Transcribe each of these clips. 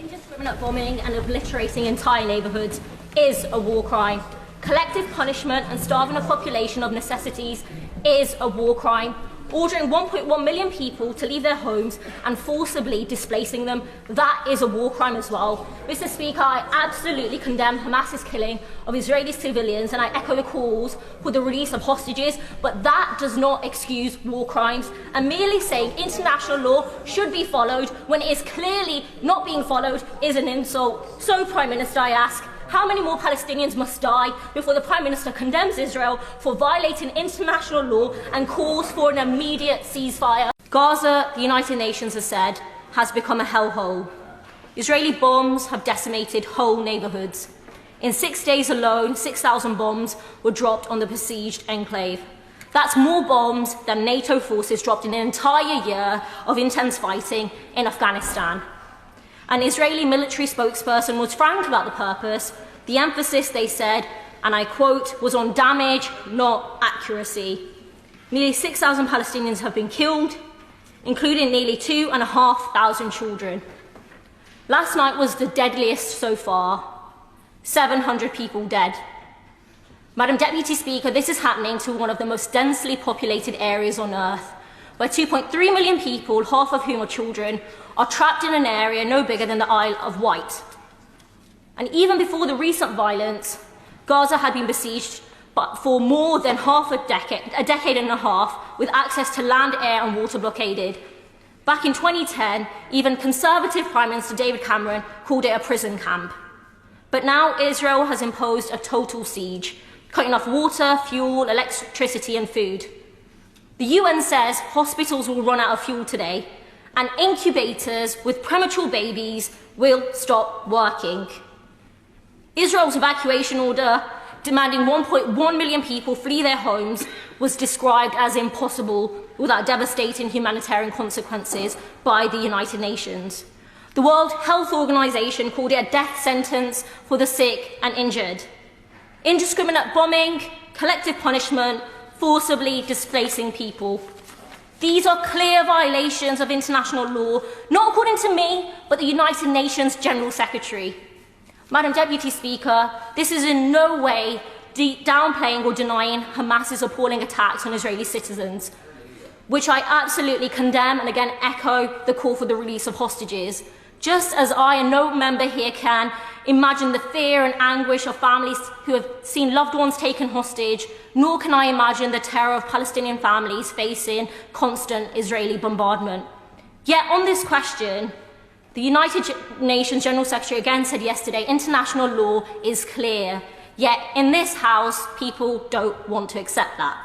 Indiscriminate bombing and obliterating entire neighbourhoods is a war crime. Collective punishment and starving a population of necessities is a war crime. Ordering 1.1 million people to leave their homes and forcibly displacing them, that is a war crime as well. Mr. Speaker, I absolutely condemn Hamas's killing of Israeli civilians and I echo the calls for the release of hostages, but that does not excuse war crimes. And merely saying international law should be followed when it is clearly not being followed is an insult. So, Prime Minister, I ask, how many more Palestinians must die before the Prime Minister condemns Israel for violating international law and calls for an immediate ceasefire? Gaza, the United Nations has said, has become a hellhole. Israeli bombs have decimated whole neighbourhoods. In 6 days alone, 6,000 bombs were dropped on the besieged enclave. That's more bombs than NATO forces dropped in an entire year of intense fighting in Afghanistan. An Israeli military spokesperson was frank about the purpose. The emphasis, they said, and I quote, was on damage, not accuracy. Nearly 6,000 Palestinians have been killed, including nearly 2,500 children. Last night was the deadliest so far. 700 people dead. Madam Deputy Speaker, this is happening to one of the most densely populated areas on earth, where 2.3 million people, half of whom are children, are trapped in an area no bigger than the Isle of Wight. And even before the recent violence, Gaza had been besieged for more than a decade and a half, with access to land, air and water blockaded. Back in 2010, even Conservative Prime Minister David Cameron called it a prison camp. But now Israel has imposed a total siege, cutting off water, fuel, electricity and food. The UN says hospitals will run out of fuel today, and incubators with premature babies will stop working. Israel's evacuation order, demanding 1.1 million people flee their homes, was described as impossible without devastating humanitarian consequences by the United Nations. The World Health Organization called it a death sentence for the sick and injured. Indiscriminate bombing, collective punishment, forcibly displacing people. These are clear violations of international law, not according to me, but the United Nations General Secretary. Madam Deputy Speaker, this is in no way downplaying or denying Hamas's appalling attacks on Israeli citizens, which I absolutely condemn and again echo the call for the release of hostages. Just as I and no member here can imagine the fear and anguish of families who have seen loved ones taken hostage, nor can I imagine the terror of Palestinian families facing constant Israeli bombardment. Yet on this question, the United Nations General Secretary again said yesterday, international law is clear. Yet in this House, people don't want to accept that.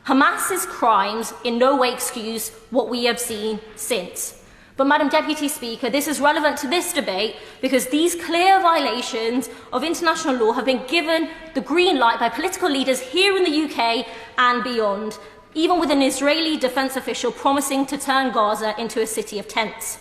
Hamas's crimes in no way excuse what we have seen since. But Madam Deputy Speaker, this is relevant to this debate because these clear violations of international law have been given the green light by political leaders here in the UK and beyond, even with an Israeli defence official promising to turn Gaza into a city of tents.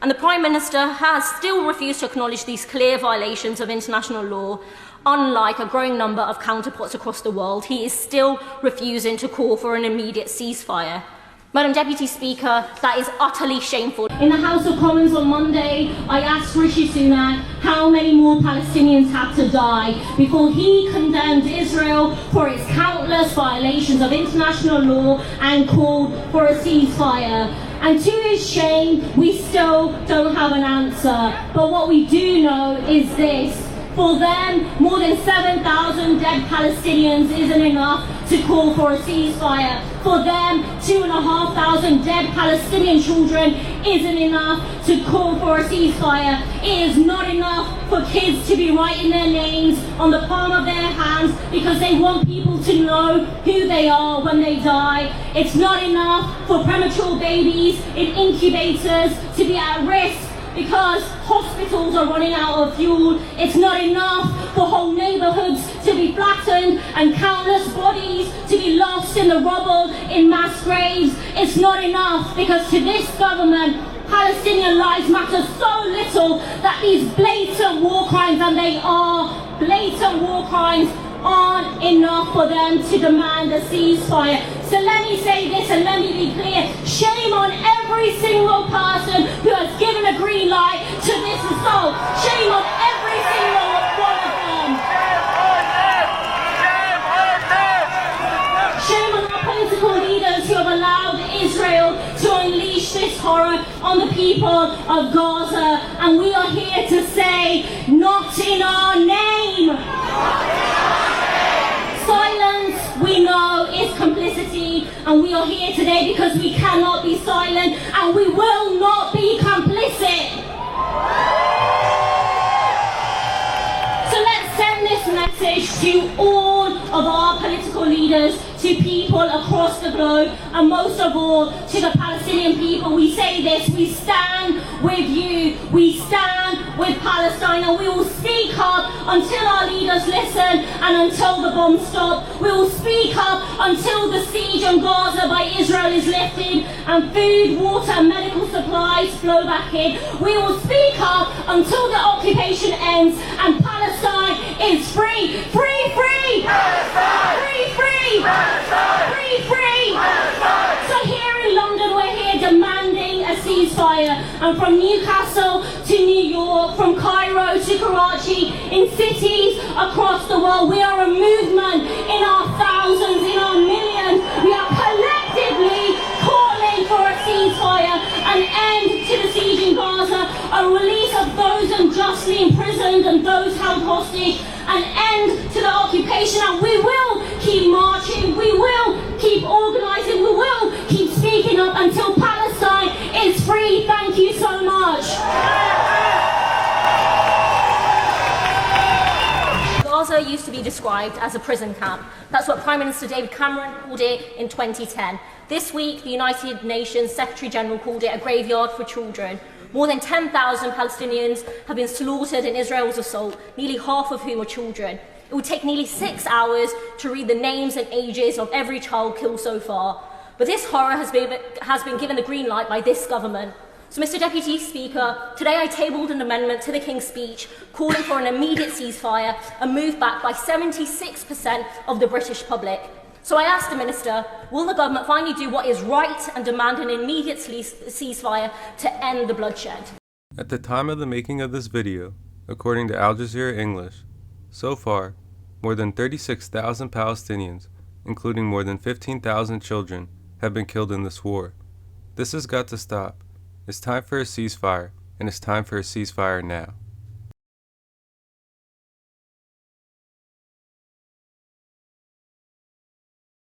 And the Prime Minister has still refused to acknowledge these clear violations of international law. Unlike a growing number of counterparts across the world, he is still refusing to call for an immediate ceasefire. Madam Deputy Speaker, that is utterly shameful. In the House of Commons on Monday, I asked Rishi Sunak how many more Palestinians had to die before he condemned Israel for its countless violations of international law and called for a ceasefire. And to his shame, we still don't have an answer. But what we do know is this. For them, more than 7,000 dead Palestinians isn't enough to call for a ceasefire. For them, 2,500 dead Palestinian children isn't enough to call for a ceasefire. It is not enough for kids to be writing their names on the palm of their hands because they want people to know who they are when they die. It's not enough for premature babies in incubators to be at risk because hospitals are running out of fuel. It's not enough for whole neighbourhoods to be flattened and countless bodies to be lost in the rubble in mass graves. It's not enough because to this government, Palestinian lives matter so little that these blatant war crimes, and they are blatant war crimes, aren't enough for them to demand a ceasefire. So let me say this and let me be clear. Shame on every single person who has given a green light to this assault. people of Gaza, and we are here to say, not in our name. Silence, we know, is complicity, and we are here today because we cannot be silent, and we will not be complicit. So let's send this message to all of our political leaders, to people across the globe, and most of all to the Palestinian people. We say this: we stand with you, we stand with Palestine, and we will speak up until our leaders listen and until the bombs stop. We will speak up until the siege on Gaza by Israel is lifted and food, water and medical supplies flow back in. We will speak up until the occupation ends and Palestine is free. Free, free! Palestine! Free, free! Palestine! Free, free! Palestine! So here in London, we're here demanding a ceasefire. And from Newcastle to New York, from Cairo to Karachi, in cities across the world, we are a movement in our thousands, in our millions. We are collectively calling for a ceasefire, an end to the siege in Gaza, a release of those unjustly imprisoned and those held hostage, an end to the occupation, and we will keep marching, we will keep organising, we will keep speaking up until Palestine is free. Thank you so much. Gaza used to be described as a prison camp. That's what Prime Minister David Cameron called it in 2010. This week, the United Nations Secretary General called it a graveyard for children. More than 10,000 Palestinians have been slaughtered in Israel's assault, nearly half of whom are children. It would take nearly 6 hours to read the names and ages of every child killed so far. But this horror has been given the green light by this government. So, Mr. Deputy Speaker, today I tabled an amendment to the King's Speech calling for an immediate ceasefire, a move backed by 76% of the British public. So I asked the Minister, will the government finally do what is right and demand an immediate ceasefire to end the bloodshed? At the time of the making of this video, according to Al Jazeera English, so far, more than 36,000 Palestinians, including more than 15,000 children, have been killed in this war. This has got to stop. It's time for a ceasefire, and it's time for a ceasefire now.